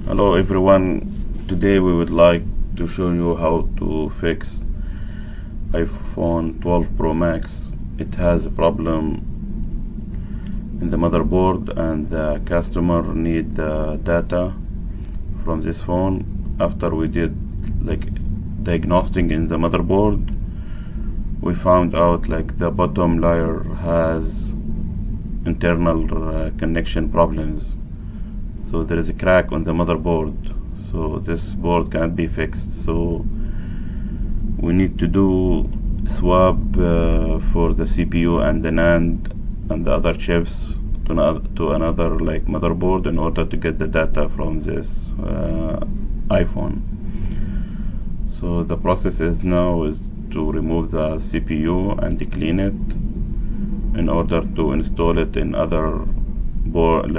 Hello everyone, today we would like to show you how to fix iPhone 12 Pro Max. It has a problem in the motherboard and the customer need the data from this phone. After we did diagnosing in the motherboard, we found out the bottom layer has internal connection problems. So there is a crack on the motherboard, so this board cannot be fixed. So we need to do swap for the CPU and the NAND and the other chips to another motherboard in order to get the data from this iPhone. So the process is to remove the CPU and clean it in order to install it in other board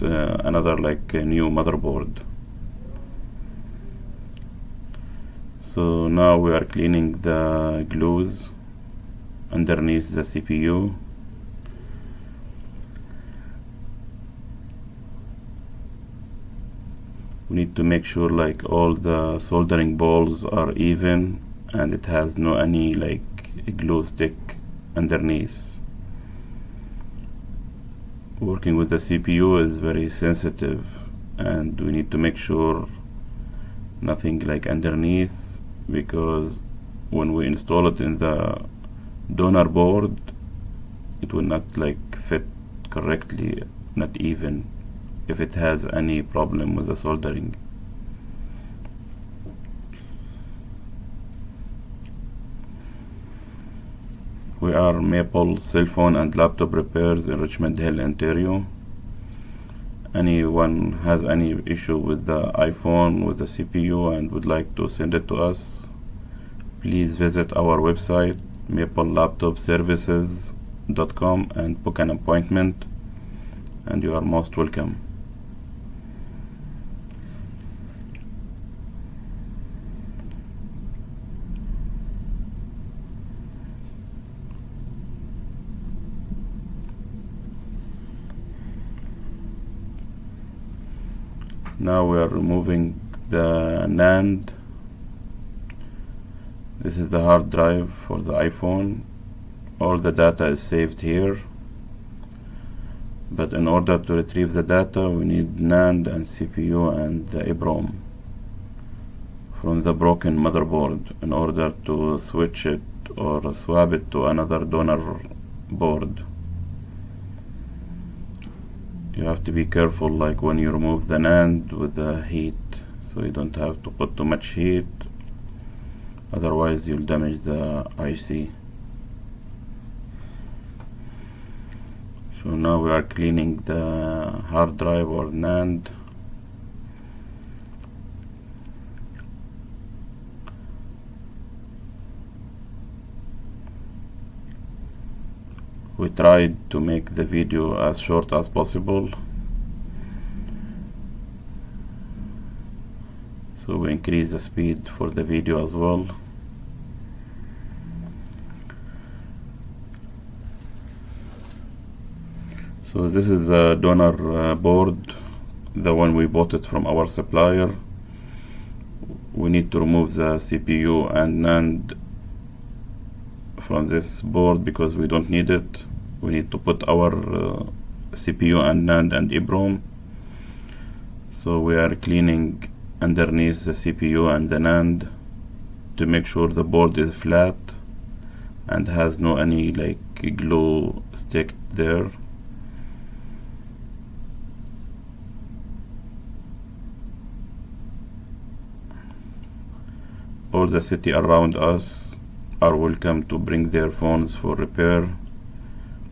another new motherboard. So now we are cleaning the glues underneath the CPU. We need to make sure all the soldering balls are even and it has no any glue stick underneath. Working with the CPU is very sensitive, and we need to make sure nothing underneath, because when we install it in the donor board, it will not fit correctly, not even if it has any problem with the soldering. We are Maple Cell Phone and Laptop Repairs in Richmond Hill, Ontario. Anyone has any issue with the iPhone, with the CPU, and would like to send it to us, please visit our website maplelaptopservices.com and book an appointment, and you are most welcome. Now we are removing the NAND. This is the hard drive for the iPhone. All the data is saved here, but in order to retrieve the data we need NAND and CPU and the EEPROM from the broken motherboard in order to switch it or swap it to another donor board. You have to be careful when you remove the NAND with the heat, so you don't have to put too much heat, otherwise you'll damage the IC. So now we are cleaning the hard drive or NAND. We tried to make the video as short as possible, so we increase the speed for the video as well. So this is the donor board, the one we bought it from our supplier. We need to remove the CPU and NAND from this board because we don't need it. We need to put our CPU and NAND and EEPROM. So we are cleaning underneath the CPU and the NAND to make sure the board is flat and has no any glue stick there. All the city around us are welcome to bring their phones for repair.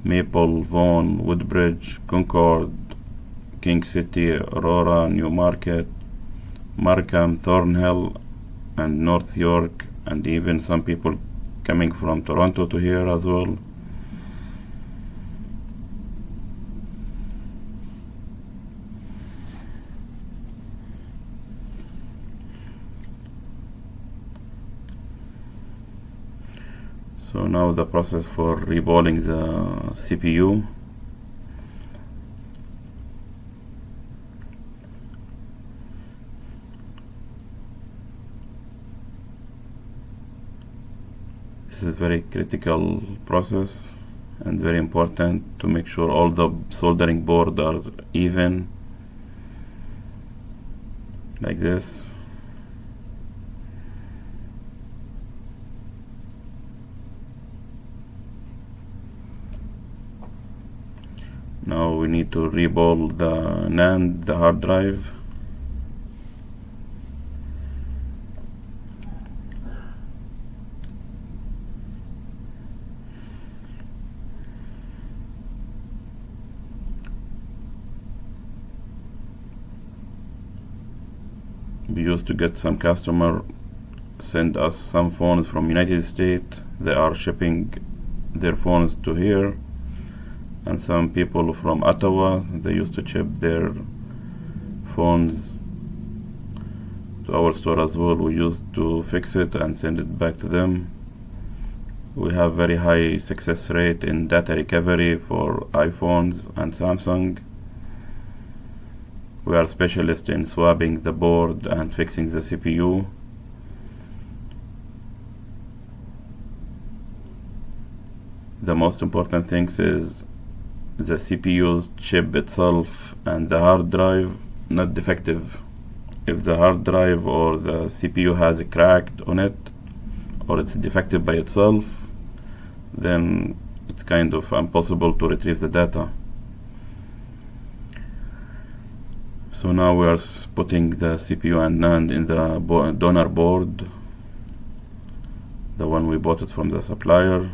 Maple, Vaughan, Woodbridge, Concord, King City, Aurora, Newmarket, Markham, Thornhill, and North York, and even some people coming from Toronto to here as well. So now the process for reballing the CPU. This is very critical process and very important to make sure all the soldering board are even, like this. Now we need to reball the NAND, the hard drive. We used to get some customer send us some phones from United States. They are shipping their phones to here, and some people from Ottawa, they used to ship their phones to our store as well. We used to fix it and send it back to them. We have very high success rate in data recovery for iPhones and Samsung. We are specialists in swapping the board and fixing the CPU. The most important thing is the CPU's chip itself and the hard drive not defective. If the hard drive or the CPU has a cracked on it, or it's defective by itself, then it's kind of impossible to retrieve the data. So now we are putting the CPU and NAND in the donor board, the one we bought it from the supplier.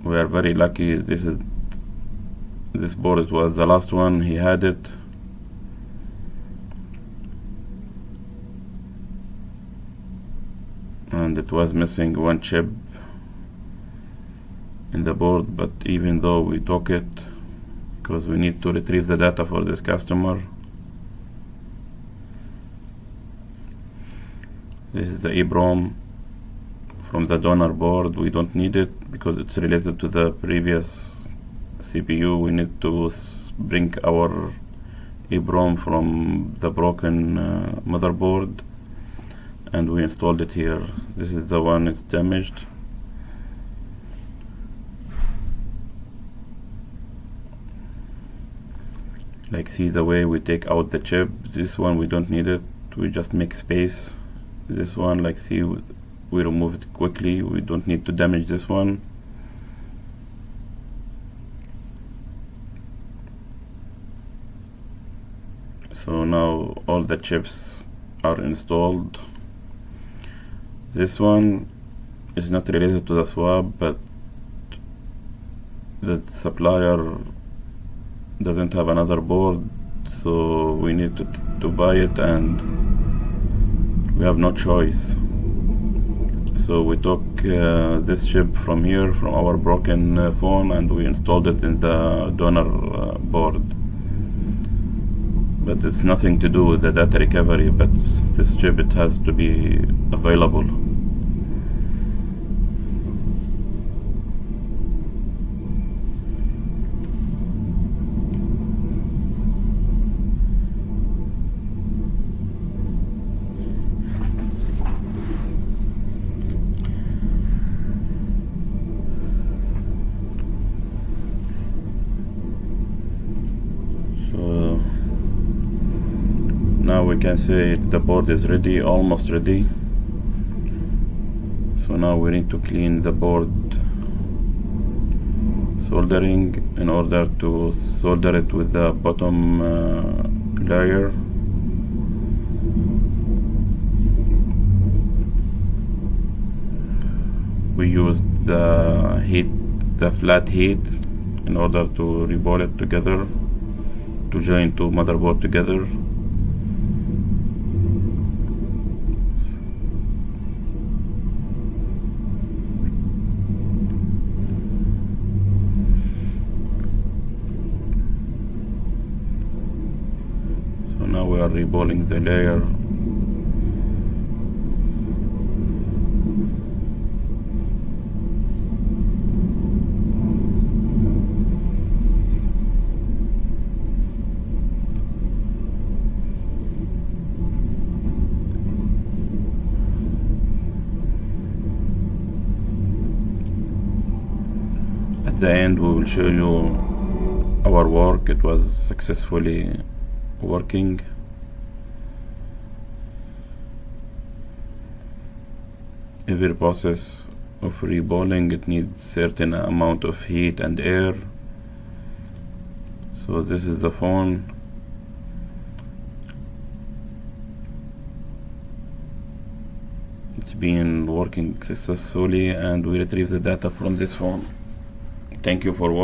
We are very lucky. This board was the last one he had it. And it was missing one chip in the board, but even though we took it, because we need to retrieve the data for this customer. This is the EEPROM from the donor board. We don't need it because it's related to the previous CPU. We need to bring our EEPROM from the broken motherboard, and we installed it here. This is the one it's damaged. Like, see the way we take out the chip. This one we don't need it, we just make space. This one, like, see, we remove it quickly. We don't need to damage this one. So now all the chips are installed. This one is not related to the swap, but the supplier doesn't have another board, so we need to buy it, and we have no choice. So we took this chip from here, from our broken phone, and we installed it in the donor board. But it's nothing to do with the data recovery, but this chip, it has to be available. Now we can say the board is ready, almost ready. So now we need to clean the board soldering in order to solder it with the bottom layer. We used the flat heat in order to reball it together, to join two motherboard together. So now we are reballing the layer. the end we will show you our work. It was successfully working. Every process of reballing, it needs certain amount of heat and air. So this is the phone. It's been working successfully, and we retrieve the data from this phone. Thank you for watching.